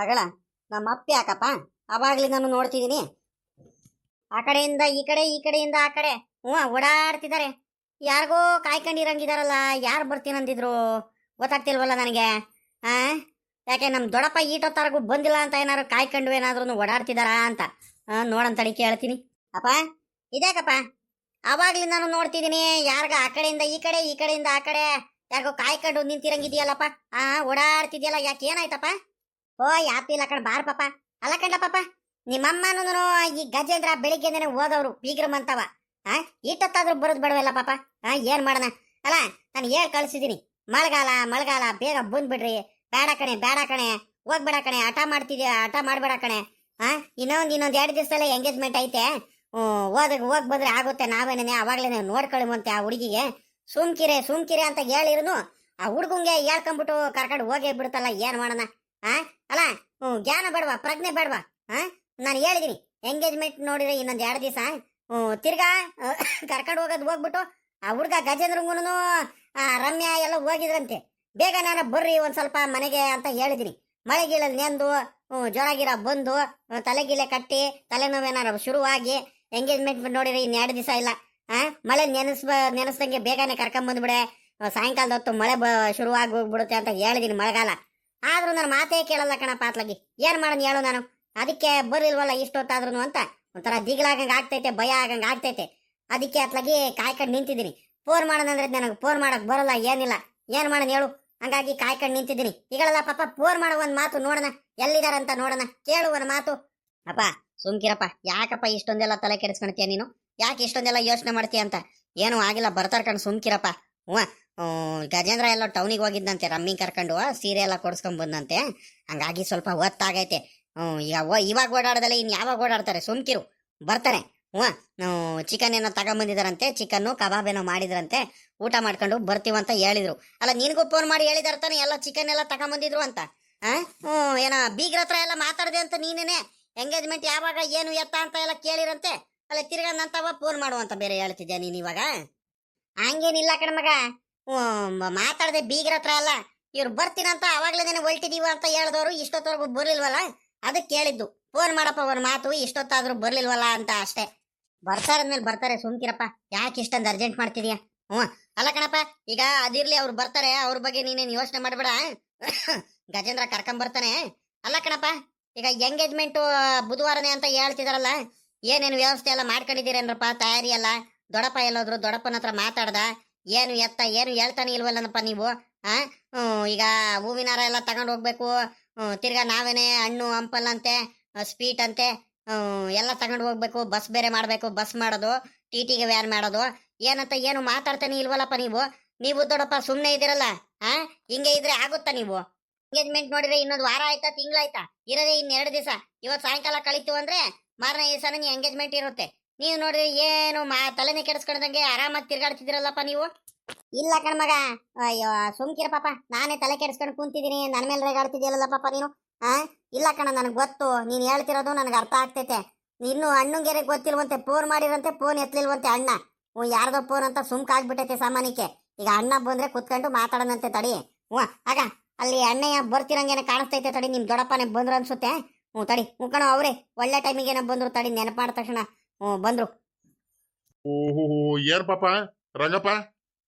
ಆಗಳ ನಮ್ಮ ಅಪ್ಪ ಯಾಕಪ್ಪ ಅವಾಗ್ಲಿ ನಾನು ನೋಡ್ತಿದ್ದೀನಿ. ಆ ಕಡೆಯಿಂದ ಈ ಕಡೆ ಈ ಕಡೆಯಿಂದ ಆ ಕಡೆ ಓಡಾಡ್ತಿದ್ದಾರೆ. ಯಾರಿಗೋ ಕಾಯ್ಕೊಂಡಿರಂಗಿದಾರಲ್ಲ, ಯಾರು ಬರ್ತೀನಂದಿದ್ರು ಗೊತ್ತಾಗ್ತಿಲ್ವಲ್ಲ ನನಗೆ. ಆ ಯಾಕೆ ನಮ್ಮ ದೊಡ್ಡಪ್ಪ ಈಟೊತ್ತರೆಗೂ ಬಂದಿಲ್ಲ ಅಂತ ಏನಾದ್ರು ಕಾಯ್ಕೊಂಡು ಏನಾದ್ರೂ ಓಡಾಡ್ತಿದಾರಾ ಅಂತ ನೋಡಂತಡಿ ಕೇಳ್ತೀನಿ. ಅಪ್ಪ ಇದ್ಯಾಕಪ್ಪ ಅವಾಗ್ಲಿ ನಾನು ನೋಡ್ತಿದ್ದೀನಿ, ಯಾರಿಗ ಆ ಕಡೆಯಿಂದ ಈ ಕಡೆ ಈ ಕಡೆಯಿಂದ ಆ ಕಡೆ ಯಾರಿಗೋ ಕಾಯ್ಕೊಂಡು ನಿಂತಿರಂಗಿದೆಯಲ್ಲಪ್ಪ. ಓಡಾಡ್ತಿದ್ಯಲ್ಲ, ಯಾಕೆ ಏನಾಯ್ತಪ್ಪ? ಓ ಯಾಪಿಲ್ಲ ಕಣ್ ಬಾರ್ ಪಾಪ. ಅಲ್ಲ ಕಂಡ ಪಾಪ, ನಿಮ್ಮಮ್ಮನೂ ಈ ಗಜೇಂದ್ರ ಬೆಳಿಗ್ಗೆನೆ ಹೋದವ್ರು ಬೀಗ್ರಮಂತವ. ಇಟ್ಟೊತ್ತಾದ್ರೂ ಬರೋದು ಬೇಡವಲ್ಲ ಪಾಪ. ಏನ್ ಮಾಡೋಣ? ಅಲ್ಲ ನಾನು ಹೇಳ್ ಕಳ್ಸಿದೀನಿ, ಮಳೆಗಾಲ ಮಳೆಗಾಲ ಬೇಗ ಬಂದ್ಬಿಡ್ರಿ. ಬೇಡ ಕಣೆ ಬೇಡ ಕಣೆ, ಹೋಗ್ಬೇಡ ಕಣೆ, ಹಠ ಮಾಡ್ತಿದ್ಯಾ, ಹಠ ಮಾಡ್ಬೇಡ ಕಣೆ. ಇನ್ನೊಂದ್ 2 ದಿವಸದಲ್ಲೇ ಎಂಗೇಜ್ಮೆಂಟ್ ಐತೆ. ಹೋಗ್ ಬಂದ್ರೆ ಆಗುತ್ತೆ, ನಾವೇನೇ ಅವಾಗ್ಲೇನೆ ನೋಡ್ಕೊಳ್ಳುವಂತೆ ಆ ಹುಡುಗಿಗೆ. ಸುಮ್ಕಿರೆ ಅಂತ ಹೇಳಿರುನು ಆ ಹುಡುಗಂಗೆ ಹೇಳ್ಕೊಂಡ್ಬಿಟ್ಟು ಕರ್ಕೊಂಡು ಹೋಗೇ ಬಿಡುತ್ತಲ್ಲ. ಏನ್ ಮಾಡೋಣ? ಅಲ್ಲ ಜ್ಞಾನ ಬೇಡವಾ, ಪ್ರಜ್ಞೆ ಬೇಡವಾ? ನಾನು ಹೇಳಿದೀನಿ ಎಂಗೇಜ್ಮೆಂಟ್ ನೋಡಿದ್ರೆ ಇನ್ನೊಂದ್ 2 ದಿವಸ ತಿರ್ಗಾ ಕರ್ಕೊಂಡು ಹೋಗ್ಬಿಟ್ಟು ಆ ಹುಡುಗ ಗಜೇಂದ್ರಂಗುನು ರಮ್ಯಾ ಎಲ್ಲ ಹೋಗಿದ್ರಂತೆ. ಬೇಗ ನಾನು ಬರ್ರಿ ಒಂದ್ ಸ್ವಲ್ಪ ಮನೆಗೆ ಅಂತ ಹೇಳಿದೀನಿ. ಮಳೆಗೀಳಲ್ಲಿ ನೆಂದು ಜ್ವರ ಬಂದು ತಲೆಗಿಲೆ ಕಟ್ಟಿ ತಲೆನೋವೇನಾರ ಶುರುವಾಗಿ ಎಂಗೇಜ್ಮೆಂಟ್ ನೋಡಿದ್ರೆ ಇನ್ 2 ದಿವಸ ಇಲ್ಲ. ಮಳೆ ನೆನೆಸ್ದಂಗೆ ಬೇಗನೆ ಕರ್ಕೊಂಡ್ ಬಂದ್ಬಿಡೆ. ಸಾಯಂಕಾಲದ ಹೊತ್ತು ಮಳೆ ಶುರುವಾಗಿ ಹೋಗ್ಬಿಡುತ್ತೆ ಅಂತ ಹೇಳಿದೀನಿ. ಮಳೆಗಾಲ ಆದ್ರೂ ನನ್ನ ಮಾತೇ ಕೇಳಲ್ಲ ಕಣಪ್ಪ. ಅತ್ಲಾಗಿ ಏನ್ ಮಾಡೋಣ ಹೇಳು ನಾನು? ಅದಕ್ಕೆ ಬರ್ಲಿಲ್ವಲ್ಲ ಇಷ್ಟೊತ್ತಾದ್ರೂ ಅಂತ ಒಂಥರ ದಿಗ್ಲಾಗಂಗ ಆಗ್ತೈತೆ, ಭಯ ಆಗಂಗ ಆಗ್ತೈತೆ. ಅದಕ್ಕೆ ಅತ್ಲಾಗಿ ಕಾಯ್ಕೊಂಡು ನಿಂತಿದ್ದೀನಿ. ಫೋನ್ ಮಾಡೋಣಂದ್ರೆ ನನಗೆ ಫೋನ್ ಮಾಡಕ್ ಬರಲ್ಲ, ಏನಿಲ್ಲ. ಏನ್ ಮಾಡೋಣ ಹೇಳು? ಹಂಗಾಗಿ ಕಾಯ್ಕೊಂಡು ನಿಂತಿದ್ದೀನಿ. ಈಗಳೆಲ್ಲ ಪಾಪ ಫೋನ್ ಮಾಡೋ ಒಂದ್ ಮಾತು ನೋಡೋಣ, ಎಲ್ಲಿದಾರಂತ ನೋಡೋಣ, ಕೇಳು ಒಂದ್ ಮಾತು. ಅಪ್ಪ ಸುಮ್ಕಿರಪ್ಪ, ಯಾಕಪ್ಪ ಇಷ್ಟೊಂದೆಲ್ಲ ತಲೆ ಕೆಡಿಸ್ಕೊಳ್ತೀಯ ನೀನು? ಯಾಕೆ ಇಷ್ಟೊಂದೆಲ್ಲ ಯೋಚನೆ ಮಾಡ್ತೀಯ ಅಂತ? ಏನೂ ಆಗಿಲ್ಲ, ಬರ್ತಾರ ಕಣ್, ಸುಮ್ಕಿರಪ್ಪ. ಗಜೇಂದ್ರ ಎಲ್ಲ ಟೌನಿಗೆ ಹೋಗಿದ್ದಂತೆ, ರಮ್ಮಿ ಕರ್ಕೊಂಡು ಸೀರೆ ಎಲ್ಲ ಕೊಡ್ಸ್ಕೊಂಡ್ ಬಂದಂತೆ. ಹಂಗಾಗಿ ಸ್ವಲ್ಪ ಹೊತ್ತಾಗೈತೆ. ಇವಾಗ ಓಡಾಡದಲ್ಲ, ಇನ್ ಯಾವಾಗ ಓಡಾಡ್ತಾರೆ? ಸುಮ್ಕಿರು, ಬರ್ತಾರೆ. ಚಿಕನ್ ಏನೋ ತಗೊಂಬಂದಿದಾರಂತೆ, ಚಿಕನ್ನು ಕಬಾಬ್ ಏನೋ ಮಾಡಿದ್ರಂತೆ, ಊಟ ಮಾಡ್ಕೊಂಡು ಬರ್ತೀವಂತ ಹೇಳಿದ್ರು. ಅಲ್ಲ ನಿನಗೂ ಫೋನ್ ಮಾಡಿ ಹೇಳಿದಾರ ತಾನೆ ಎಲ್ಲ ಚಿಕನ್ ಎಲ್ಲ ತಗೊಂಬಂದಿದ್ರು ಅಂತ. ಏನೋ ಬೀಗ್ರ ಹತ್ರ ಎಲ್ಲ ಮಾತಾಡ್ದೆ ಅಂತ ನೀನೇನೆ. ಎಂಗೇಜ್ಮೆಂಟ್ ಯಾವಾಗ ಏನು ಎತ್ತ ಅಂತ ಎಲ್ಲ ಕೇಳಿರಂತೆ. ಅಲ್ಲ ತಿರ್ಗಾ ನಂತವ ಫೋನ್ ಮಾಡುವಂತ ಬೇರೆ ಹೇಳ್ತಿದ್ಯಾ ನೀನ್ ಇವಾಗ? ಹಂಗೇನಿಲ್ಲ ಕಣ ಮಗ, ಮಾತಾಡದೆ ಬೀಗ್ರ ಹತ್ರ ಎಲ್ಲ. ಇವ್ರು ಬರ್ತೀನಂತ ಅವಾಗ್ಲೇನೆ ಹೊಲ್ಟಿದೀವ ಅಂತ ಹೇಳಿದವರು ಇಷ್ಟೊತ್ತವರೆಗೂ ಬರ್ಲಿಲ್ವಲ್ಲ, ಅದಕ್ಕೆ ಕೇಳಿದ್ದು. ಫೋನ್ ಮಾಡಪ್ಪ ಒಂದ್ ಮಾತು, ಇಷ್ಟೊತ್ತಾದ್ರೂ ಬರ್ಲಿಲ್ವಲ್ಲ ಅಂತ ಅಷ್ಟೇ. ಬರ್ತಾರದ್ಮೇಲೆ ಬರ್ತಾರೆ, ಸುಮ್ಕಿರಪ್ಪ. ಯಾಕೆ ಇಷ್ಟೊಂದು ಅರ್ಜೆಂಟ್ ಮಾಡ್ತಿದ್ಯಾ? ಅಲ್ಲ ಕಣಪ್ಪ, ಈಗ ಅದಿರ್ಲಿ, ಅವ್ರು ಬರ್ತಾರೆ, ಅವ್ರ ಬಗ್ಗೆ ನೀನೇನು ಯೋಚನೆ ಮಾಡ್ಬೇಡ. ಗಜೇಂದ್ರ ಕರ್ಕೊಂಡ್ ಬರ್ತಾನೆ. ಅಲ್ಲ ಕಣಪ್ಪ, ಈಗ ಎಂಗೇಜ್ಮೆಂಟ್ ಬುಧವಾರನೇ ಅಂತ ಹೇಳ್ತಿದಾರಲ್ಲ, ಏನೇನು ವ್ಯವಸ್ಥೆ ಎಲ್ಲ ಮಾಡ್ಕೊಂಡಿದ್ದೀರೇನ್ರಪ್ಪ? ತಯಾರಿ ಎಲ್ಲ ದೊಡ್ಡಪ್ಪ ಎಲ್ಲೋದ್ರು? ದೊಡ್ಡಪ್ಪನ ಹತ್ರ ಮಾತಾಡ್ದ? ಏನು ಎತ್ತ ಏನು ಹೇಳ್ತಾನೆ ಇಲ್ವಲ್ಲನಪ್ಪ ನೀವು? ಈಗ ಹೂವಿನಾರ ಎಲ್ಲ ತಗೊಂಡು ಹೋಗ್ಬೇಕು. ತಿರ್ಗಾ ನಾವೇನೆ ಹಣ್ಣು ಹಂಪಲ್ ಅಂತೆ, ಸ್ವೀಟ್ ಅಂತೆ ಎಲ್ಲ ತಗೊಂಡು ಹೋಗ್ಬೇಕು. ಬಸ್ ಬೇರೆ ಮಾಡ್ಬೇಕು, ಬಸ್ ಮಾಡೋದು, ಟಿಟಿಗೆ ವ್ಯಾನ್ ಮಾಡೋದು, ಏನಂತ ಏನು ಮಾತಾಡ್ತಾನೆ ಇಲ್ವಲ್ಲಪ್ಪ ನೀವು? ನೀವು ದೊಡ್ಡಪ್ಪ ಸುಮ್ನೆ ಇದ್ದೀರಲ್ಲ. ಹಿಂಗೆ ಇದ್ರೆ ಆಗುತ್ತಾ ನೀವು? ಎಂಗೇಜ್ಮೆಂಟ್ ನೋಡಿದ್ರೆ ಇನ್ನೊಂದು ವಾರ ಆಯ್ತಾ, ತಿಂಗಳಾಯ್ತಾ? ಇರೋದೇ ಇನ್ 2 ದಿವಸ. ಇವತ್ತು ಸಾಯಂಕಾಲ ಕಳಿತು ಅಂದ್ರೆ ಮಾರನೇ ದಿವಸನೇ ನೀವು ಎಂಗೇಜ್ಮೆಂಟ್ ಇರುತ್ತೆ. ನೀವು ನೋಡಿದ್ರೆ ಏನು ತಲೆನೇ ಕೆಡಿಸ್ಕೊಂಡಂಗೆ ಆರಾಮಾಗಿ ತಿರ್ಗಾಡ್ತಿದ್ದೀರಲ್ಲಪ್ಪ ನೀವು. ಇಲ್ಲ ಕಣ್ಮಗ, ಅಯ್ಯೋ ಸುಮ್ಕಿರ ಪಾಪ, ನಾನೇ ತಲೆ ಕೆಡಿಸ್ಕೊಂಡು ಕುಂತಿದ್ದೀನಿ, ನನ್ನ ಮೇಲೆ ರೇಗಾಡ್ತಿದ್ಯಲ್ಲ ಪಾಪ ನೀನು. ಇಲ್ಲ ಕಣ, ನನಗೆ ಗೊತ್ತು ನೀನು ಹೇಳ್ತಿರೋದು, ನನಗೆ ಅರ್ಥ ಆಗ್ತೈತೆ. ಇನ್ನು ಅಣ್ಣಂಗೆರೆ ಗೊತ್ತಿಲ್ವಂತೆ, ಫೋನ್ ಮಾಡಿರಂತೆ, ಫೋನ್ ಎತ್ತಲಿಲ್ವಂತೆ ಅಣ್ಣ. ಯಾರ್ದೋ ಫೋನ್ ಅಂತ ಸುಮ್ಕಾಗ್ಬಿಟ್ಟೈತೆ ಸಾಮಾನ್ಯಕ್ಕೆ. ಈಗ ಅಣ್ಣ ಬಂದ್ರೆ ಕುತ್ಕೊಂಡು ಮಾತಾಡೋಣಂತೆ ತಡಿ. ಆಗ ಅಲ್ಲಿ ಅಣ್ಣಯ್ಯ ಬರ್ತಿರಂಗೇನೆ ಕಾಣಿಸ್ತೈತೆ ತಡಿ. ನಿಮ್ ದೊಡ್ಡಪ್ಪನೇ ಬಂದ್ರು ಅನ್ಸುತ್ತೆ. ತಡಿ ಕಣ, ಅವ್ರೆ ಒಳ್ಳೆ ಟೈಮಿಗೆ ಬಂದ್ರು ತಡಿ. ನೆನಪು ಮಾಡಿದ ತಕ್ಷಣ ಬಂದ್ರು. ಓಹೋ, ಏನ್ ಪಾಪ ರಂಗಪ್ಪ,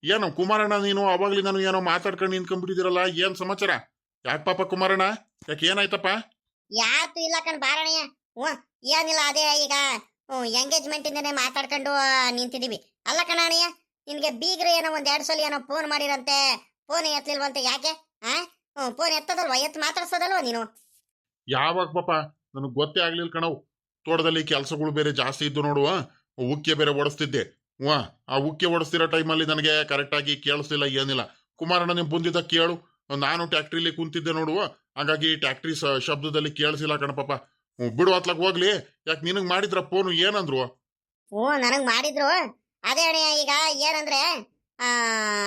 ಏನು ಕುಮಾರಣ್ಣ ನೀನು ಅವಾಗ್ಲಿ ನಾನು ಏನೋ ಮಾತಾಡ್ಕೊಂಡು ನಿಂತ್ಕೊಂಡ್ಬಿಟ್ಟಿದಿರಲ್ಲ, ಏನ್ ಸಮಾಚಾರ? ಯಾಕೆ ಪಾಪ ಕುಮಾರಣ್ಣ, ಯಾಕೆ ಏನಾಯ್ತಪ್ಪ? ಯಾತು ಇಲ್ಲ ಕಣ್ ಬಾರಣ್ಣಯ್ಯ. ಏನಿಲ್ಲ, ಅದೇ ಈಗ ಎಂಗೇಜ್ಮೆಂಟ್ ಇಂದನೇ ಮಾತಾಡ್ಕೊಂಡು ನಿಂತಿದೀವಿ. ಅಲ್ಲ ಕಣ ಅಣ್ಣಯ್ಯ, ನಿನ್ಗೆ ಬೀಗ್ರು ಏನೋ 1-2 ಸಲ ಏನೋ ಫೋನ್ ಮಾಡಿರಂತೆ, ಫೋನ್ ಎತ್ತಲಿಲ್ವಂತೆ, ಯಾಕೆ? ಫೋನ್ ಎತ್ತದಲ್ವಾ, ಎತ್ತು ಮಾತಾಡ್ಸೋದಲ್ವಾ ನೀನು? ಯಾವಾಗ ಪಾಪ, ನನಗೆ ಗೊತ್ತೇ ಆಗ್ಲಿಲ್ಲ ಕಣವು. ತೋಟದಲ್ಲಿ ಕೆಲಸಗಳು ಬೇರೆ ಜಾಸ್ತಿ ಇದ್ದು ನೋಡುವ, ಉಕ್ಕೆ ಬೇರೆ ಓಡಿಸ್ತಿದ್ದೆ. ಆ ಉಕ್ಕೆ ಓಡಿಸ್ತಿರೋ ಟೈಮಲ್ಲಿ ನನಗೆ ಕರೆಕ್ಟಾಗಿ ಕೇಳಿಸ್ಲಿಲ್ಲ, ಏನಿಲ್ಲ. ಕುಮಾರಣ್ಣ ನಿಮ್ ಬಂದಿದ್ದ ಕೇಳು, ನಾನು ಟ್ಯಾಕ್ಟ್ರಿಲಿ ಕುಂತಿದ್ದೆ ನೋಡುವ, ಹಾಗಾಗಿ ಟ್ಯಾಕ್ಟ್ರಿ ಶಬ್ದದಲ್ಲಿ ಕೇಳಿಸಿಲ್ಲ ಕಣ ಪಾಪ. ಬಿಡು ಅತ್ಲಾಗ ಹೋಗ್ಲಿ. ಯಾಕೆ ನಿನಗ್ ಮಾಡಿದ್ರ ಫೋನು, ಏನಂದ್ರು? ನನಗ್ ಮಾಡಿದ್ರು. ಅದೇ ಅಣ್ಣ, ಈಗ ಏನಂದ್ರೆ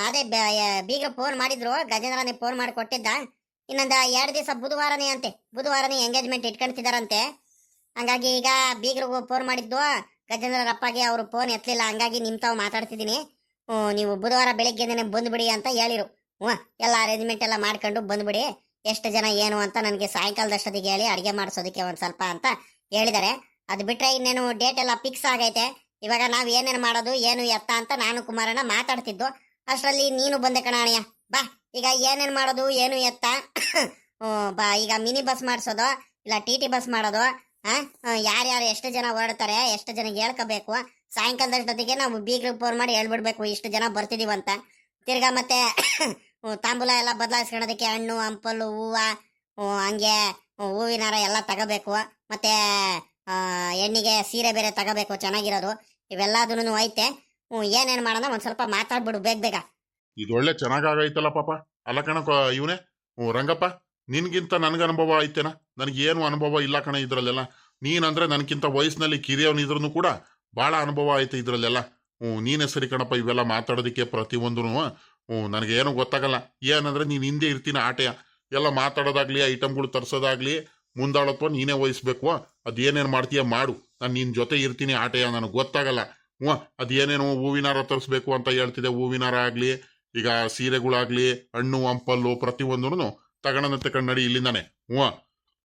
ಅದೇ ಬೀಗ ಫೋನ್ ಮಾಡಿದ್ರು, ಗಜೇಂದ್ರನೇ ಫೋನ್ ಮಾಡಿ ಕೊಟ್ಟಿದ್ದ. ಇನ್ನೊಂದು 2 ದಿವಸ ಬುಧವಾರನೇ ಎಂಗೇಜ್ಮೆಂಟ್ ಇಟ್ಕೊಂತಿದಾರಂತೆ. ಹಂಗಾಗಿ ಈಗ ಬೀಗ್ರಿಗೂ ಫೋನ್ ಮಾಡಿದ್ದು ಗಜೇಂದ್ರ ಅಪ್ಪಗೆ, ಅವರು ಫೋನ್ ಎತ್ತಲಿಲ್ಲ. ಹಂಗಾಗಿ ನಿಮ್ ತಾವು ಮಾತಾಡ್ತಿದ್ದೀನಿ, ನೀವು ಬುಧವಾರ ಬೆಳಿಗ್ಗೆನೆ ಬಂದ್ಬಿಡಿ ಅಂತ ಹೇಳಿರು. ಎಲ್ಲ ಅರೇಂಜ್ಮೆಂಟ್ ಎಲ್ಲ ಮಾಡ್ಕೊಂಡು ಬಂದ್ಬಿಡಿ. ಎಷ್ಟು ಜನ ಏನು ಅಂತ ನನಗೆ ಸಾಯಂಕಾಲದಷ್ಟೊತ್ತಿಗೆ ಹೇಳಿ ಅಡುಗೆ ಮಾಡಿಸೋದಕ್ಕೆ ಒಂದು ಸ್ವಲ್ಪ ಅಂತ ಹೇಳಿದ್ದಾರೆ. ಅದು ಬಿಟ್ರೆ ಇನ್ನೇನು ಡೇಟ್ ಎಲ್ಲ ಫಿಕ್ಸ್ ಆಗೈತೆ. ಇವಾಗ ನಾವು ಏನೇನು ಮಾಡೋದು ಏನು ಎತ್ತ ಅಂತ ನಾನು ಕುಮಾರಣ್ಣ ಮಾತಾಡ್ತಿದ್ದು ಅಷ್ಟರಲ್ಲಿ ನೀನು ಬಂದೆ ಕಣ ಅಣ್ಣಯ್ಯ. ಬಾ ಈಗ ಏನೇನು ಮಾಡೋದು ಏನು ಎತ್ತ ಬಾ ಈಗ ಮಿನಿ ಬಸ್ ಮಾಡಿಸೋದು ಇಲ್ಲ ಟಿ ಬಸ್ ಮಾಡೋದು, ಯಾರ್ಯಾರು ಎಷ್ಟು ಜನ ಹೊರಡ್ತಾರೆ ಎಷ್ಟು ಜನ ಹೇಳ್ಕೋಬೇಕು. ಸಾಯಂಕಾಲದಷ್ಟೊತ್ತಿಗೆ ನಾವು ಬೀಗ್ರಿಗೆ ಫೋನ್ ಮಾಡಿ ಹೇಳ್ಬಿಡ್ಬೇಕು ಇಷ್ಟು ಜನ ಬರ್ತಿದೀವಂತ. ತಿರ್ಗಾ ಮತ್ತೆ ತಾಂಬೂಲ ಎಲ್ಲ ಬದಲಾಯಿಸ್ಕೊಳೋದಕ್ಕೆ ಹಣ್ಣು ಹಂಪಲು ಹೂವು ಹಂಗೆ ಹೂವಿನಾರ ಎಲ್ಲ ತಗೋಬೇಕು. ಮತ್ತೆ ಹೆಣ್ಣಿಗೆ ಸೀರೆ ಬೇರೆ ತಗೋಬೇಕು ಚೆನ್ನಾಗಿರೋದು. ಇವೆಲ್ಲದೂ ಐತೆ. ಏನೇನು ಮಾಡೋಣ ಒಂದ್ ಸ್ವಲ್ಪ ಮಾತಾಡ್ಬಿಡು ಬೇಗ ಬೇಗ. ಇದು ಒಳ್ಳೆ ಚೆನ್ನಾಗೈತಲ್ಲ ಪಾಪ. ಅಲ್ಲ ಕಣಕ ಇವನೇ ರಂಗಪ್ಪ, ನಿನ್ಗಿಂತ ನನ್ಗೆ ಅನುಭವ ಐತೆನ? ನನಗೇನು ಅನುಭವ ಇಲ್ಲ ಕಣ ಇದ್ರಲ್ಲೆಲ್ಲ. ನೀನಂದ್ರೆ ನನಗಿಂತ ವಯಸ್ಸಿನಲ್ಲಿ ಕಿರಿಯವನಿದ್ರೂ ಕೂಡ ಭಾಳ ಅನುಭವ ಐತೆ ಇದ್ರಲ್ಲೆಲ್ಲ. ನೀನೇ ಸರಿ ಕಣಪ್ಪ ಇವೆಲ್ಲ ಮಾತಾಡೋದಕ್ಕೆ ಪ್ರತಿಯೊಂದೂ. ನನಗೇನು ಗೊತ್ತಾಗಲ್ಲ. ಏನಂದ್ರೆ ನೀನು ಹಿಂದೆ ಇರ್ತೀನಿ ಆಟೆಯ ಎಲ್ಲ ಮಾತಾಡೋದಾಗ್ಲಿ ಐಟಮ್ಗಳು ತರಿಸೋದಾಗ್ಲಿ ಮುಂದಾಳತ್ವ ನೀನೇ ವಹಿಸ್ಬೇಕು. ಅದೇನೇನು ಮಾಡ್ತೀಯ ಮಾಡು, ನಾನು ನಿನ್ನ ಜೊತೆ ಇರ್ತೀನಿ ಆಟೆಯ. ನನಗೆ ಗೊತ್ತಾಗಲ್ಲ. ಅದೇನೇನು ಹೂವಿನಾರ ತರಿಸ್ಬೇಕು ಅಂತ ಹೇಳ್ತಿದ್ದೆ. ಹೂವಿನಾರ ಆಗಲಿ ಈಗ ಸೀರೆಗಳಾಗ್ಲಿ ಹಣ್ಣು ಹಂಪಲ್ಲು ಪ್ರತಿಯೊಂದೂ ತಗೊಂಡಂತೆ ಕಣ್ಣಡಿ ಇಲ್ಲಿಂದಾನೆ.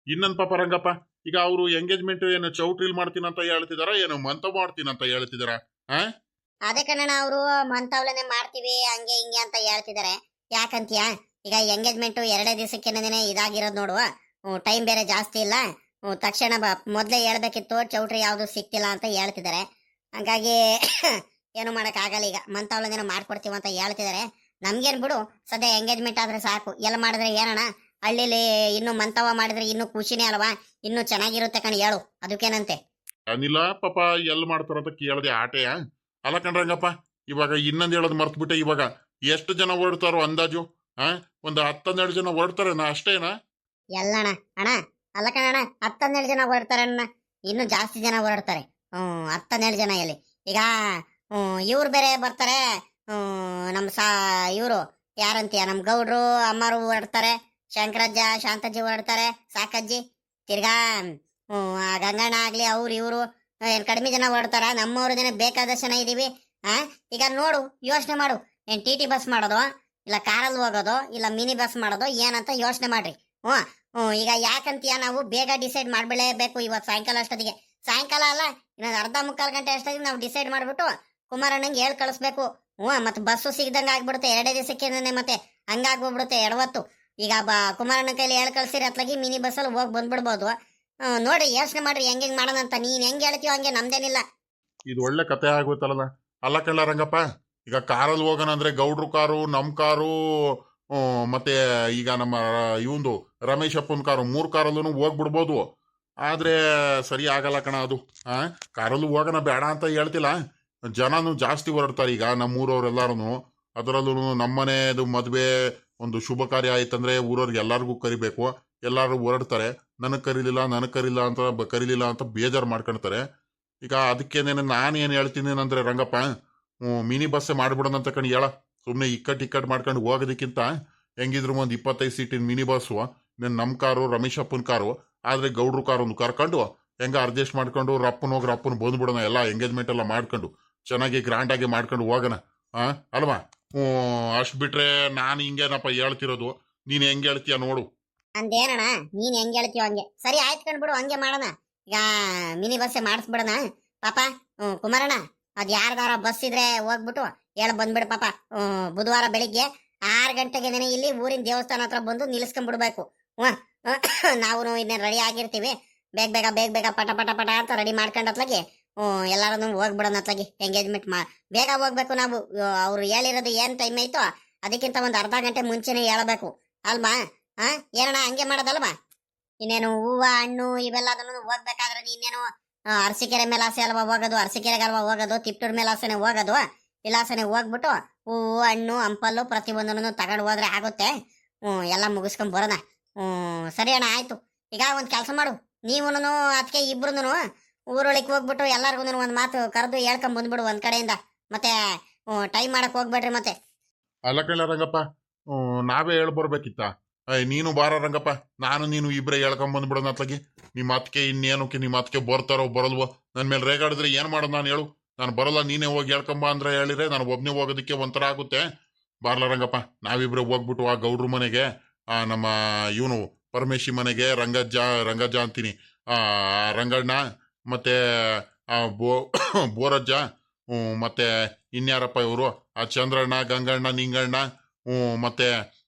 ಇನ್ನೊಂದು ಪಾಪ ರಂಗಪ್ಪ, ಈಗ ಅವರು ಎಂಗೇಜ್ಮೆಂಟ್ ಏನು ಚೌಟ್ರಿಲ್ ಮಾಡ್ತೀನಂತ ಹೇಳ್ತಿದಾರ ಏನು ಮಂತವ್ ಮಾಡ್ತೀನಂತ ಹೇಳ್ತಿದಾರ? ಅದೇ ಕಣ್ಣ ಅವರು ಮಂತವ್ಲನೆ ಮಾಡ್ತೀವಿ ಹಂಗೆ ಹಿಂಗೆ ಅಂತ ಹೇಳ್ತಿದ್ದಾರೆ. ಯಾಕಂತೀಯ ಈಗ ಎಂಗೇಜ್ಮೆಂಟ್ 2 ದಿವಸಕ್ಕೆ ಇದಾಗಿರೋದು ನೋಡುವ. ಟೈಮ್ ಬೇರೆ ಜಾಸ್ತಿ ಇಲ್ಲ. ತಕ್ಷಣ ಮೊದಲೇ ಹೇಳ್ಬೇಕಿತ್ತು, ಚೌಟ್ರಿ ಯಾವುದು ಸಿಕ್ತಿಲ್ಲ ಅಂತ ಹೇಳ್ತಿದ್ದಾರೆ. ಹಂಗಾಗಿ ಏನು ಆಗಲ್ಲ. ಈಗ ಮಂತವ್ಲನೇನೋ ಮಾಡ್ಕೊಡ್ತೀವಿ ಅಂತ ಹೇಳ್ತಿದ್ದಾರೆ. ನಮ್ಗೇನ್ ಬಿಡು, ಸದ್ಯ ಎಂಗೇಜ್ಮೆಂಟ್ ಆದ್ರೆ ಸಾಕು. ಎಲ್ಲ ಮಾಡಿದ್ರೆ ಏನಣ್ಣ, ಹಳ್ಳಿಲಿ ಇನ್ನು ಮಂತವ ಮಾಡಿದ್ರೆ ಇನ್ನು ಖುಷಿನೇ ಅಲ್ವಾ, ಇನ್ನು ಚೆನ್ನಾಗಿರುತ್ತೆ ಕಣ್ ಹೇಳು. ಅದಕ್ಕೇನಂತೆ? ಅನಿಲ್ಲ ಪಾಪ ಎಲ್ಲಿ ಮಾಡ್ತಾರಂತ ಕೇಳದೆ ಆಟೆಯ. ಅಲ್ಲ ಕಣ್ರಂಗಪ್ಪ, ಇವಾಗ ಇನ್ನೊಂದು ಹೇಳೋದು ಮರ್ತ್ಬಿಟ್ಟೆ. ಇವಾಗ ಎಷ್ಟು ಜನ ಹೊರಡ್ತಾರೋ ಅಂದಾಜು? ಒಂದು 10-12 ಜನ ಹೊರಡ್ತಾರೆ ನಾ ಅಷ್ಟೇನಾ? ಎಲ್ಲಣ್ಣ ಅಣ್ಣ ಅಲ್ಲ ಕಣಣ್ಣ, 10-12 ಜನ ಹೊರಡ್ತಾರೆ ಅಣ್ಣ. ಇನ್ನು ಜಾಸ್ತಿ ಜನ ಹೊರಡ್ತಾರೆ. 10-12 ಜನ ಎಲ್ಲಿ ಈಗ ಇವ್ರು ಬೇರೆ ಬರ್ತಾರೆ. ನಮ್ಮ ಇವರು ಯಾರಂತೀಯ, ನಮ್ ಗೌಡ್ರು ಅಮ್ಮರು ಹೊರಡ್ತಾರೆ, ಶಂಕರಜ್ಜ ಶಾಂತಜ್ಜಿ ಹೊರಡ್ತಾರೆ, ಸಾಕಜ್ಜಿ, ತಿರ್ಗಾ ಗಂಗಣ್ಣ ಆಗ್ಲಿ ಅವ್ರು ಇವರು ಏನ್ ಕಡಿಮೆ ಜನ ಹೊರಡ್ತಾರ. ನಮ್ಮವ್ರ ಜನ ಬೇಕಾದಷ್ಟು ಜನ ಇದೀವಿ. ಈಗ ನೋಡು, ಯೋಚನೆ ಮಾಡು. ಏನ್ ಟಿ ಬಸ್ ಮಾಡೋದು ಇಲ್ಲ ಕಾರಲ್ಲಿ ಹೋಗೋದು ಇಲ್ಲ ಮಿನಿ ಬಸ್ ಮಾಡೋದು ಏನಂತ ಯೋಚನೆ ಮಾಡ್ರಿ. ಈಗ ಯಾಕಂತೀಯ, ನಾವು ಬೇಗ ಡಿಸೈಡ್ ಮಾಡ್ಬಿಡಲೇಬೇಕು ಇವತ್ತು ಸಾಯಂಕಾಲ ಅಷ್ಟೊತ್ತಿಗೆ. ಸಾಯಂಕಾಲ ಅಲ್ಲ, ಇನ್ನೊಂದು ಅರ್ಧ ಮುಕ್ಕಾಲು ಗಂಟೆ ಅಷ್ಟೊತ್ತಿಗೆ ನಾವು ಡಿಸೈಡ್ ಮಾಡ್ಬಿಟ್ಟು ಕುಮಾರಣ್ಣಂಗೆ ಹೇಳ್ ಕಳಿಸ್ಬೇಕು. ಮತ್ತೆ ಬಸ್ಸು ಸಿಗ್ದಂಗ ಆಗ್ಬಿಡುತ್ತೆ 2 ದಿವಸಕ್ಕೆ. ಮತ್ತೆ ಹಂಗಾಗೋಗ್ಬಿಡುತ್ತೆ ಎಡವತ್ತು. ಈಗ ಕುಮಾರಣ್ಣ ಕೈಲಿ ಹೇಳ್ ಕಳ್ಸಿರಿ ಅತ್ಲಾಗಿ ಮಿನಿ ಬಸ್ಸಲ್ಲಿ ಹೋಗಿ ಬಂದ್ಬಿಡ್ಬೋದು. ನೋಡಿ ಯೋಚನೆ ಮಾಡ್ರಿ ಹೆಂಗ್ ಮಾಡೋಣ ಅಂತ. ನೀನ್ ಹೆಂಗ್ ಹೇಳ್ತೀವೋ ಹಂಗೆ, ನಮ್ದೇನಿಲ್ಲ. ಇದು ಒಳ್ಳೆ ಕತೆ ಆಗೋಯ್ತಲ್ಲ. ಅಲ್ಲ ಕಳ್ಳ ರಂಗಪ್ಪ, ಈಗ ಕಾರಲ್ಲಿ ಹೋಗೋಣ ಅಂದ್ರೆ ಗೌಡ್ರು ಕಾರು, ನಮ್ ಕಾರು, ಮತ್ತೆ ಈಗ ನಮ್ಮ ಇವಂದು ರಮೇಶ್ ಅಪ್ಪನ ಕಾರು, 3 ಕಾರಲ್ಲೂ ಹೋಗ್ಬಿಡ್ಬೋದು. ಆದ್ರೆ ಸರಿ ಆಗಲ್ಲ ಕಣ ಅದು. ಕಾರಲ್ಲೂ ಹೋಗೋಣ ಬೇಡ ಅಂತ ಹೇಳ್ತಿಲ್ಲ. ಜನನು ಜಾಸ್ತಿ ಹೊರಡ್ತಾರೆ ಈಗ ನಮ್ಮೂರವ್ರೆಲ್ಲಾರು. ಅದರಲ್ಲೂ ನಮ್ಮನೆದು ಮದುವೆ ಒಂದು ಶುಭ ಕಾರ್ಯ ಆಯ್ತಂದ್ರೆ ಊರವ್ರಿಗೆ ಎಲ್ಲಾರ್ಗೂ ಕರಿಬೇಕು. ಎಲ್ಲಾರು ಹೊರಡ್ತಾರೆ. ನನಗೆ ಕರೀಲಿಲ್ಲ ಅಂತ ಬೇಜಾರು ಮಾಡ್ಕೊಳ್ತಾರೆ. ಈಗ ಅದಕ್ಕೇನೇನು ನಾನು ಏನು ಹೇಳ್ತೀನಿ ಅಂದ್ರೆ ರಂಗಪ್ಪ, ಮಿನಿ ಬಸ್ಸೇ ಮಾಡ್ಬಿಡೋಣಂತ ಕಣ್ ಹೇಳ. ಸುಮ್ಮನೆ ಇಕ್ಕಟ್ ಮಾಡ್ಕೊಂಡು ಹೋಗೋದಕ್ಕಿಂತ ಹೆಂಗಿದ್ರು ಒಂದು 25 ಸೀಟಿನ ಮಿನಿ ಬಸ್ಸು, ನಮ್ಮ ಕಾರು ರಮೇಶ್ ಅಪ್ಪನ ಕಾರು, ಆದ್ರೆ ಗೌಡ್ರು ಕಾರು ಒಂದು ಕರ್ಕೊಂಡು ಹೆಂಗ ಅಡ್ಜಸ್ಟ್ ಮಾಡ್ಕೊಂಡು ರಪ್ಪನ ಬಂದ್ಬಿಡೋಣ. ಎಲ್ಲ ಎಂಗೇಜ್ಮೆಂಟ್ ಎಲ್ಲ ಮಾಡ್ಕೊಂಡು ಚೆನ್ನಾಗಿ ಗ್ರ್ಯಾಂಡ್ ಆಗಿ ಮಾಡ್ಕೊಂಡು ಹೋಗೋಣ. ಅಲ್ವಾ? ಅಷ್ಟು ಬಿಟ್ರೆ ನಾನು ಹಿಂಗೇನಪ್ಪ ಹೇಳ್ತಿರೋದು. ನೀನ್ ಹೆಂಗ್ ಹೇಳ್ತೀಯ ನೋಡು. ಅಂದೇನಣ್ಣ, ನೀನ್ ಹೆಂಗ್ ಹೇಳ್ತೀವ ಹಂಗೆ. ಸರಿ ಆಯ್ತು ಕಂಡ್ಬಿಡು, ಹಂಗೆ ಮಾಡೋಣ. ಈಗ ಮಿನಿ ಬಸ್ಸೇ ಮಾಡಿಸ್ಬಿಡೋಣ ಪಾಪ. ಕುಮಾರಣ್ಣ, ಅದ್ ಯಾರ್ದಾರ ಬಸ್ ಇದ್ರೆ ಹೋಗ್ಬಿಟ್ಟು ಬಂದ್ಬಿಡು ಪಾಪ. ಬುಧವಾರ ಬೆಳಿಗ್ಗೆ 6 ಗಂಟೆಗೆ ಇಲ್ಲಿ ಊರಿನ ದೇವಸ್ಥಾನ ಹತ್ರ ಬಂದು ನಿಲ್ಸ್ಕೊಂಡ್ಬಿಡ್ಬೇಕು. ನಾವು ಇನ್ನೇನು ರೆಡಿ ಆಗಿರ್ತೀವಿ. ಬೇಗ ಪಟ ಅಂತ ರೆಡಿ ಮಾಡ್ಕೊಂಡತ್ಲಾಗಿ ಎಲ್ಲಾರು ಹೋಗ್ಬಿಡೋಣ ಅತ್ಲಾಗಿ. ಎಂಗೇಜ್ಮೆಂಟ್ ಬೇಗ ಹೋಗ್ಬೇಕು ನಾವು. ಅವ್ರು ಹೇಳಿರೋದು ಏನ್ ಟೈಮ್ ಐತೋ ಅದಕ್ಕಿಂತ ಒಂದು ಅರ್ಧ ಗಂಟೆ ಮುಂಚೆನೆ ಹೇಳಬೇಕು ಅಲ್ವಾ? ಏನಣ್ಣ, ಹಂಗೆ ಮಾಡೋದಲ್ವಾ? ಇನ್ನೇನು ಹೂವು ಹಣ್ಣು ಇವೆಲ್ಲದನ್ನು ಹೋಗ್ಬೇಕಾದ್ರೆ ಇನ್ನೇನು ಅರಸೀಕೆರೆ ಮೇಲಾಸೆ ಅಲ್ವಾ ಹೋಗೋದು, ಅರಸೀಕೆರೆಗೆ ಅಲ್ವಾ ಹೋಗೋದು, ತಿಪ್ಟೂರ್ ಮೇಲಾಸನೆ ಹೋಗೋದು. ವಿಲಾಸನೆ ಹೋಗ್ಬಿಟ್ಟು ಹೂವು ಹಣ್ಣು ಹಂಪಲ್ಲು ಪ್ರತಿಯೊಂದನ್ನು ತಗೊಂಡು ಹೋದ್ರೆ ಆಗುತ್ತೆ. ಎಲ್ಲ ಮುಗಿಸ್ಕೊಂಡ್ ಬರೋಣ. ಸರಿ ಅಣ್ಣ, ಆಯ್ತು. ಈಗ ಒಂದ್ ಕೆಲಸ ಮಾಡು, ನೀವುನು ಅದಕ್ಕೆ ಇಬ್ರು ಊರೊಳಗೆ ಹೋಗ್ಬಿಟ್ಟು ಎಲ್ಲಾರ್ಗು ಒಂದ್ ಮಾತು ಕರೆದು ಹೇಳ್ಕೊಂಡ್ ಬಂದ್ಬಿಡು ಒಂದ್ ಕಡೆಯಿಂದ. ಮತ್ತೆ ಟೈಮ್ ಮಾಡಕ್ ಹೋಗ್ಬೇಡ್ರಿ ಮತ್ತೆ. ಅಲ್ಲ ಕಳ್ಳ ರಂಗಪ್ಪ, ನಾವೇ ಹೇಳ್ಬರ್ಬೇಕಿತ್ತ? ನೀನು ಬಾರ ರಂಗಪ್ಪ, ನಾನು ನೀನು ಇಬ್ರೇ ಹೇಳ್ಕೊಂಡ್ ಬಂದ್ಬಿಡೋಣ ಅತ್ಲಾಗಿ. ನಿಮ್ಮ ಅತ್ಕೆ ಇನ್ನೇನಕ್ಕೆ ನಿಮ್ಮ ಅತ್ಕೆ ಬರ್ತಾರೋ ಬರಲ್ವೋ ನನ್ ಮೇಲೆ ರೇಗಾಡಿದ್ರೆ ಏನ್ ಮಾಡೋದು ನಾನು ಹೇಳು? ನಾನು ಬರಲ್ಲ, ನೀನೇ ಹೋಗಿ ಹೇಳ್ಕೊಂಬ ಅಂದ್ರೆ ಹೇಳಿದ್ರೆ ನಾನು ಒಬ್ನೇ ಹೋಗೋದಕ್ಕೆ ಒಂಥರ ಆಗುತ್ತೆ. ಬಾರ್ಲ ರಂಗಪ್ಪ, ನಾವಿಬ್ರೆ ಹೋಗ್ಬಿಟ್ಟು ಆ ಗೌಡ್ರ ಮನೆಗೆ ನಮ್ಮ ಇವನು ಪರಮೇಶಿ ಮನೆಗೆ ರಂಗಜ್ಜ ಅಂತೀನಿ, ಆ ರಂಗಣ್ಣ ಮತ್ತೆ ಆ ಬೋರಜ್ಜ, ಮತ್ತೆ ಇನ್ಯಾರಪ್ಪ ಇವರು, ಆ ಚಂದ್ರಣ್ಣ, ಗಂಗಣ್ಣ, ನಿಂಗಣ್ಣ, ಮತ್ತೆ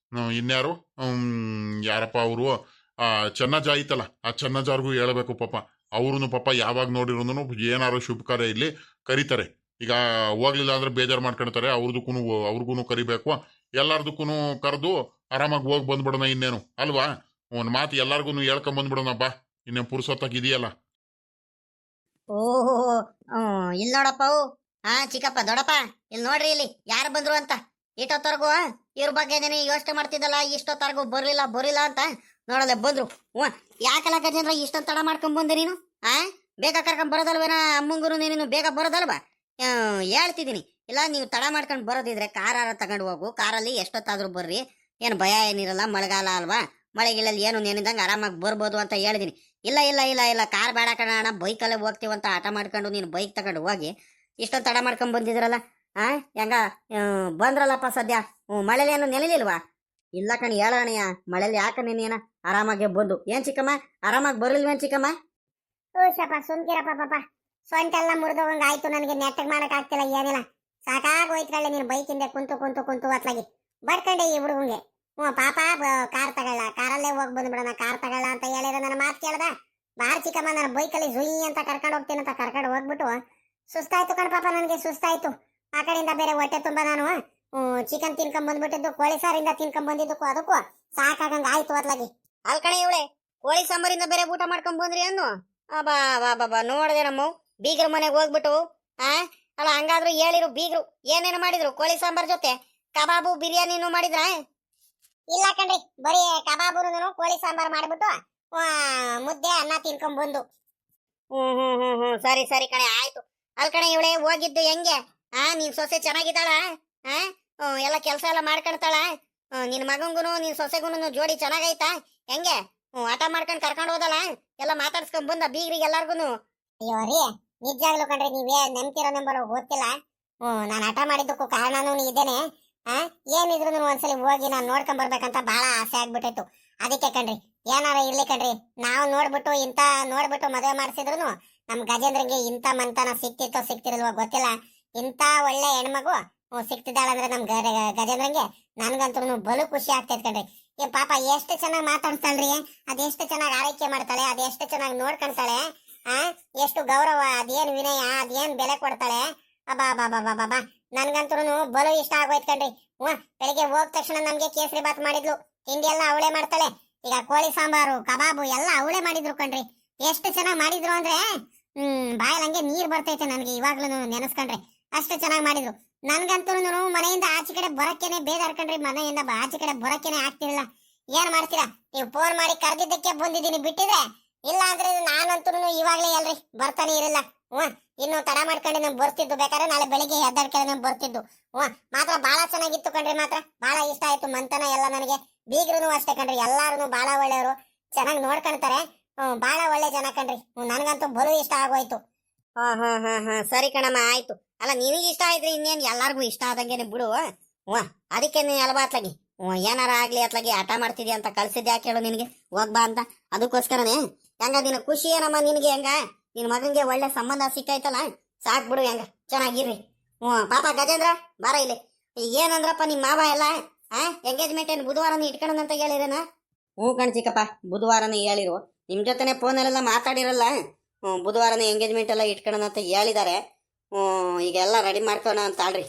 ಇನ್ಯಾರು, ಯಾರಪ್ಪ ಅವರು, ಆ ಚೆನ್ನಜ್ಜ ಐತಲ್ಲ, ಆ ಚೆನ್ನಜ್ಜಾರ್ಗೂ ಹೇಳ್ಬೇಕು ಪಾಪ. ಅವ್ರೂ ಪಾಪ ಯಾವಾಗ ನೋಡಿರೋನು ಏನಾರು ಶುಭ ಕಾರ್ಯ ಇಲ್ಲಿ ಕರೀತಾರೆ. ಈಗ ಹೋಗ್ಲಿಲ್ಲ ಅಂದ್ರೆ ಬೇಜಾರು ಮಾಡ್ಕೊಳ್ತಾರೆ. ಅವ್ರಿಗೂ ಕರಿಬೇಕು. ಎಲ್ಲಾರ್ದಕ್ಕೂ ಕರೆದು ಆರಾಮಾಗಿ ಹೋಗಿ ಬಂದ್ಬಿಡೋಣ, ಇನ್ನೇನು ಅಲ್ವಾ? ಒಂದು ಮಾತು ಎಲ್ಲಾರ್ಗು ಹೇಳ್ಕೊಂಡ್ ಬಂದ್ಬಿಡೋಣ ಬಾ, ಇನ್ನೇನು ಪುರ್ಸೊತ್ತಾಗಿ ಇದೆಯಲ್ಲ. ಓಹೋ, ಇಲ್ಲಿ ನೋಡಪ್ಪ ಅವು. ಚಿಕ್ಕಪ್ಪ ದೊಡ್ಡಪ್ಪ, ಇಲ್ಲಿ ನೋಡ್ರಿ, ಇಲ್ಲಿ ಯಾರು ಬಂದ್ರು ಅಂತ. ಇಷ್ಟೊತ್ತರ್ಗು ಇವ್ರ ಬಗ್ಗೆ ಯೋಚನೆ ಮಾಡ್ತಿದ್ದಲ್ಲ, ಇಷ್ಟೊತ್ತರ್ಗು ಬರ್ಲಿಲ್ಲ ಅಂತ ನೋಡಲ್ಲ ಬಂದ್ರು. ಯಾಕಲ್ಲ ಗಜೇಂದ್ರ ಇಷ್ಟೊಂದು ತಡ ಮಾಡ್ಕೊಂಡ್ ಬಂದೆ ನೀನು? ಬೇಗ ಕರ್ಕೊಂಡ್ ಬರೋದಲ್ವೇನ ಅಮ್ಮಂಗುರು? ನೀನು ಬೇಗ ಬರೋದಲ್ವಾ? ಹೇಳ್ತಿದ್ದೀನಿ. ಇಲ್ಲ, ನೀವು ತಡ ಮಾಡ್ಕೊಂಡು ಬರೋದಿದ್ರೆ ಕಾರಾರ ತಗೊಂಡು ಹೋಗು, ಕಾರಲ್ಲಿ ಎಷ್ಟೊತ್ತಾದ್ರೂ ಬರ್ರಿ, ಏನು ಭಯ ಏನಿರಲ್ಲ, ಮಳೆಗಾಲ ಅಲ್ವಾ, ಮಳೆಗಿಳಲ್ಲಿ ಏನು ನೆನೆದಂಗೆ ಆರಾಮಾಗಿ ಬರ್ಬೋದು ಅಂತ ಹೇಳಿದೀನಿ. ಇಲ್ಲ ಕಾರ್ ಬೇಡ ಕಣ, ಬೈಕಲ್ಲೇ ಹೋಗ್ತೀವಂತ ಹಠ ಮಾಡ್ಕೊಂಡು ನೀನು ಬೈಕ್ ತಗೊಂಡು ಹೋಗಿ ಇಷ್ಟೊಂದು ತಡ ಮಾಡ್ಕೊಂಡ್ ಬಂದಿದ್ರಲ್ಲ. ಹೆಂಗ ಬಂದ್ರಲ್ಲಪ್ಪ ಸದ್ಯ? ಮಳೇಲಿ ಏನು ನೆನೆಲಿಲ್ವಾ? ಇಲ್ಲ ಕಣಿ, ಹೇಳಣಯ್ಯ, ಮಳೇಲಿ ಯಾಕ ನೆನೆಯನ? ಆರಾಮಾಗೆ ಬಂದು. ಏನ್ ಚಿಕ್ಕಮ್ಮ, ಆರಾಮಾಗಿ ಬರ್ಲಿಲ್ವೇನ್ ಚಿಕ್ಕಮ್ಮ? ಶಪ ಸುಮ್ಕಿರಪ್ಪ ಪಾಪ, ಸೊಂಟೆಲ್ಲ ಮುರಿದೋಗಂಗ ಆಯ್ತು. ನನಗೆ ನೆಟ್ಟಗ್ ಮಾಡಕ್ ಆಗ್ತಿಲ್ಲ, ಏನಿಲ್ಲ, ಸಾಕಾಗೋಯ್ತ್ಕೊಳ್ಳಿ ನೀನು ಬೈಕಿಂದೆ ಕುಂತು ಅತ್ಲಾಗಿ ಬಡ್ಕಂಡೆ ಈ ಹುಡುಗಂಗೆ. ಪಾಪ ಕಾರ್ ತಗೊಳ್ಳ, ಕಾರಲ್ಲೇ ಹೋಗಿ ಬಂದ್ಬಿಡೋಣ, ಕಾರ್ ತಗೊಳ್ಳ ಅಂತ ಹೇಳಿದ್ರೆ ನನ್ನ ಮಾತು ಕೇಳ್ದ. ಬಾರ್ ಚಿಕ್ಕಮ್ಮ, ನನ್ನ ಬೈಕಲ್ಲಿ ಜುಯಿ ಅಂತ ಕರ್ಕೊಂಡು ಹೋಗ್ತೀನಿ ಅಂತ ಕರ್ಕೊಂಡು ಹೋಗ್ಬಿಟ್ಟು ಸುಸ್ತಾಯ್ತು ಕಣ್ ಪಾಪ, ನನಗೆ ಸುಸ್ತಾಯ್ತು. ಆ ಕಡೆಯಿಂದ ಬೇರೆ ಹೊಟ್ಟೆ ತುಂಬ ನಾನು ಚಿಕನ್ ತಿನ್ಕೊಂಡ್ ಬಂದ್ಬಿಟ್ಟಿದ್ದು, ಕೋಳಿ ಸಾರಿಂದ ತಿನ್ಕೊಂಡ್ ಬಂದಿದ್ದಕ್ಕೂ ಅದಕ್ಕೂ ಸಾಕಾಗಂಗ ಆಯ್ತು ಅತ್ಲಾಗಿ. ಅಲ್ಕಣೆ ಇವಳೆ, ಕೋಳಿ ಸಾಂಬಾರಿಂದ ಬೇರೆ ಊಟ ಮಾಡ್ಕೊಂಡ್ ಬಂದ್ರಿ ಅನ್ನು? ಬಾ ನೋಡದೆ ನಮ್ಮ ಬೀಗ್ರ ಮನೆಗೆ ಹೋಗ್ಬಿಟ್ಟು. ಅಲ್ಲ, ಹಂಗಾದ್ರು ಹೇಳಿರು ಬೀಗ್ರು ಏನೇನು ಮಾಡಿದ್ರು ಕೋಳಿ ಸಾಂಬಾರ್ ಜೊತೆ? ಕಬಾಬು ಬಿರಿಯಾನಿನೂ ಮಾಡಿದ್ರ? ಇಲ್ಲ ಕಣ್ರಿ, ಬರೀ ಕಬಾಬುನು ಕೋಳಿ ಸಾಂಬಾರ್ ಮಾಡ್ಬಿಟ್ಟು ಮುದ್ದೆ ಅನ್ನ ತಿನ್ಕೊಂಡ್ ಬಂದು. ಸರಿ ಕಣೆ, ಆಯ್ತು. ಅಲ್ಕಣೆ ಇವಳೆ, ಹೋಗಿದ್ದು ಹೆಂಗೆ? ನೀನ್ ಸೊಸೆ ಚೆನ್ನಾಗಿದ್ದಾಳ? ಎಲ್ಲ ಕೆಲಸ ಎಲ್ಲ ಮಾಡ್ಕೊಂತಾಳ? ನಿನ್ ಮಗಂಗುನು ನಿನ್ ಸೊಸೆಗುನು ಜೋಡಿ ಚೆನ್ನಾಗೈತಾ? ಹೆಂಗೆ ಆಟ ಮಾಡ್ಕೊಂಡ್ ಕರ್ಕೊಂಡು ಹೋದಲ್ಲ, ಎಲ್ಲ ಮಾತಾಡ್ಸ್ಕೊಂಡ್ ಬಂದ ಬೀಗ್ರಿಗೆ ಎಲ್ಲಾರ್ಗುನು? ಅಯ್ಯೋ ರೀ, ನಿಜಾಗ್ಲು ಕಣ್ರಿ, ನೀವೇ ನೆಮ್ತಿರೋ ನಂಬರ್ ಗೊತ್ತಿಲ್ಲ. ನಾನು ಆಟ ಮಾಡಿದ್ದಕ್ಕೂ ಕಾರಣನೂ ಇದ್ದೇನೆ. ಏನಿದ್ರು ಒಂದ್ಸಲಿ ಹೋಗಿ ನಾನು ನೋಡ್ಕೊಂಡ್ ಬರ್ಬೇಕಂತ ಬಹಳ ಆಸೆ ಆಗ್ಬಿಟ್ಟಿತ್ತು. ಅದಕ್ಕೆ ಕಣ್ರಿ, ಏನಾರ ಇರ್ಲಿ ಕಣ್ರಿ, ನಾವು ನೋಡ್ಬಿಟ್ಟು ಮದುವೆ ಮಾಡಿಸಿದ್ರು ನಮ್ ಗಜೇಂದ್ರಂಗೆ ಇಂಥ ಮಂತನ ಸಿಕ್ತಿಲ್ವೋ ಗೊತ್ತಿಲ್ಲ. ಇಂಥ ಒಳ್ಳೆ ಹೆಣ್ಮಗು ಸಿಕ್ತಿದ್ದಾಳಂದ್ರೆ ನಮ್ ಗಜೇಂದ್ರಂಗೆ ನನ್ಗಂತೂ ಬಲು ಖುಷಿ ಆಗ್ತೈತೆ ಕಣ್ರಿ. ಪಾಪ ಎಷ್ಟು ಚೆನ್ನಾಗಿ ಮಾತಾಡ್ತಾಳ್ರಿ, ಅದೆಷ್ಟು ಚೆನ್ನಾಗಿ ಆರೈಕೆ ಮಾಡ್ತಾಳೆ, ಅದೆಷ್ಟು ಚೆನ್ನಾಗಿ ನೋಡ್ಕೊಂತಾಳೆ, ಎಷ್ಟು ಗೌರವ, ಅದೇನ್ ವಿನಯ, ಅದೇನ್ ಬೆಲೆ ಕೊಡ್ತಾಳೆ. ಅಬ್ಬಾ ನನ್ಗಂತೂ ಬಲು ಇಷ್ಟ ಆಗೋಯ್ತು ಕಣ್ರಿ. ಬೆಳಿಗ್ಗೆ ಹೋದ ತಕ್ಷಣ ನಮ್ಗೆ ಕೇಸರಿ ಬಾತ್ ಮಾಡಿದ್ಲು, ತಿಂಡಿ ಎಲ್ಲ ಅವಳೆ ಮಾಡ್ತಾಳೆ. ಈಗ ಕೋಳಿ ಸಾಂಬಾರು, ಕಬಾಬು ಎಲ್ಲ ಅವಳೆ ಮಾಡಿದ್ರು ಕಣ್ರಿ. ಎಷ್ಟು ಚೆನ್ನಾಗಿ ಮಾಡಿದ್ರು ಅಂದ್ರೆ ಬಾಯಲ್ಲಂಗೆ ನೀರ್ ಬರ್ತೈತೆ ನನ್ಗೆ ಇವಾಗ್ಲೂ ನೆನೆಸ್ಕೊಂಡ್ರೆ. ಅಷ್ಟು ಚೆನ್ನಾಗಿ ಮಾಡಿದ್ರು. ನನ್ಗಂತೂ ಮನೆಯಿಂದ ಆಚೆ ಕಡೆ ಬರಕ್ಕೇನೆ ಬೇಜಾರ್ ಕಣ್ರಿ, ಮನೆಯಿಂದ ಆಚೆ ಕಡೆ ಬರಕ್ಕೇನೆ ಆಗ್ತಿರಲಿಲ್ಲ. ಏನ್ ಮಾಡ್ತೀರಾ, ನೀವು ಫೋನ್ ಮಾಡಿ ಕರೆದಿದ್ದಕ್ಕೆ ಬಂದಿದ್ದೀನಿ, ಬಿಟ್ಟಿದ್ರೆ ಇಲ್ಲ ಅಂದ್ರೆ ನಾನಂತೂ ಇವಾಗ್ಲೇ ಎಲ್ರಿ ಬರ್ತಾನೆ ಇರಲಿಲ್ಲ. ಇನ್ನು ತಡ ಮಾಡ್ಕೊಂಡು ನಾನು ಬರ್ತಿದ್ದು, ಬೇಕಾದ್ರೆ ನಾಳೆ ಬೆಳಿಗ್ಗೆ ಎದ್ದಾಡ್ಕೆನೆ ಬರ್ತಿದ್ದು. ಮಾತ್ರ ಬಹಳ ಚೆನ್ನಾಗಿತ್ತು ಕಣ್ರಿ, ಮಾತ್ರ ಬಹಳ ಇಷ್ಟ ಆಯ್ತು ಮಂತನ ಎಲ್ಲ ನನಗೆ. ಬೀಗ್ರು ಅಷ್ಟೇ ಕಣ್ರಿ, ಎಲ್ಲಾರು ಬಹಳ ಒಳ್ಳೆಯವರು, ಚೆನ್ನಾಗಿ ನೋಡ್ಕೊಂತಾರೆ, ಬಹಳ ಒಳ್ಳೆ ಜನ ಕಣ್ರಿ. ನನಗಂತೂ ಬಲು ಇಷ್ಟ ಆಗೋಯ್ತು. ಸರಿ ಕಣಮ್ಮ, ಆಯ್ತು. ಅಲ್ಲ, ನಿನಗೆ ಇಷ್ಟ ಆಯ್ತ್ರಿ ಇನ್ನೇನ್ ಎಲ್ಲಾರ್ಗು ಇಷ್ಟ ಆದಂಗೆನೆ ಬಿಡು. ಅದಕ್ಕೆ ಅಲ್ವಾ ಅತ್ಲಾಗಿ ಏನಾರ ಆಗ್ಲಿ ಅತ್ಲಾಗಿ ಆಟ ಮಾಡ್ತಿದ್ಯಾ ಅಂತ ಕಳ್ಸಿದ್ದೆ ಯಾಕೆ ಹೇಳು ನಿನಗೆ, ಹೋಗ್ಬಾ ಅಂತ. ಅದಕ್ಕೋಸ್ಕರನೇ ಹೆಂಗ ನಿನ್ನ ಖುಷಿ ಏನಮ್ಮ ನಿನಗೆ? ಹೆಂಗ ನಿನ್ ಮಗನ್ಗೆ ಒಳ್ಳೆ ಸಂಬಂಧ ಸಿಕ್ಕಾಯ್ತಲ್ಲ, ಸಾಕ್ ಬಿಡು, ಹೆಂಗ ಚೆನ್ನಾಗಿರ್ರಿ. ಪಾಪ ಗಜೇಂದ್ರ ಬಾರ ಇಲ್ಲಿ. ಏನಂದ್ರಪ್ಪ ನಿಮ್ಮ ಮಾವ ಎಲ್ಲ? ಎಂಗೇಜ್ಮೆಂಟ್ ಏನು ಬುಧವಾರನೇ ಇಟ್ಕೊಳ್ಳೋಣಂತ ಹೇಳಿರೇನ? ಕಣ್ ಚಿಕ್ಕಪ್ಪ, ಬುಧವಾರನೇ ಹೇಳಿರು. ನಿಮ್ ಜೊತೆನೆ ಫೋನಲ್ಲೆಲ್ಲ ಮಾತಾಡಿರಲ್ಲ, ಬುಧವಾರನೇ ಎಂಗೇಜ್ಮೆಂಟ್ ಎಲ್ಲ ಇಟ್ಕೊಳ್ಳೋಣ ಅಂತ ಹೇಳಿದ್ದಾರೆ. ಈಗ ಎಲ್ಲ ರೆಡಿ ಮಾಡ್ಕೋಣ ಅಂತ ಆಡ್ರಿ.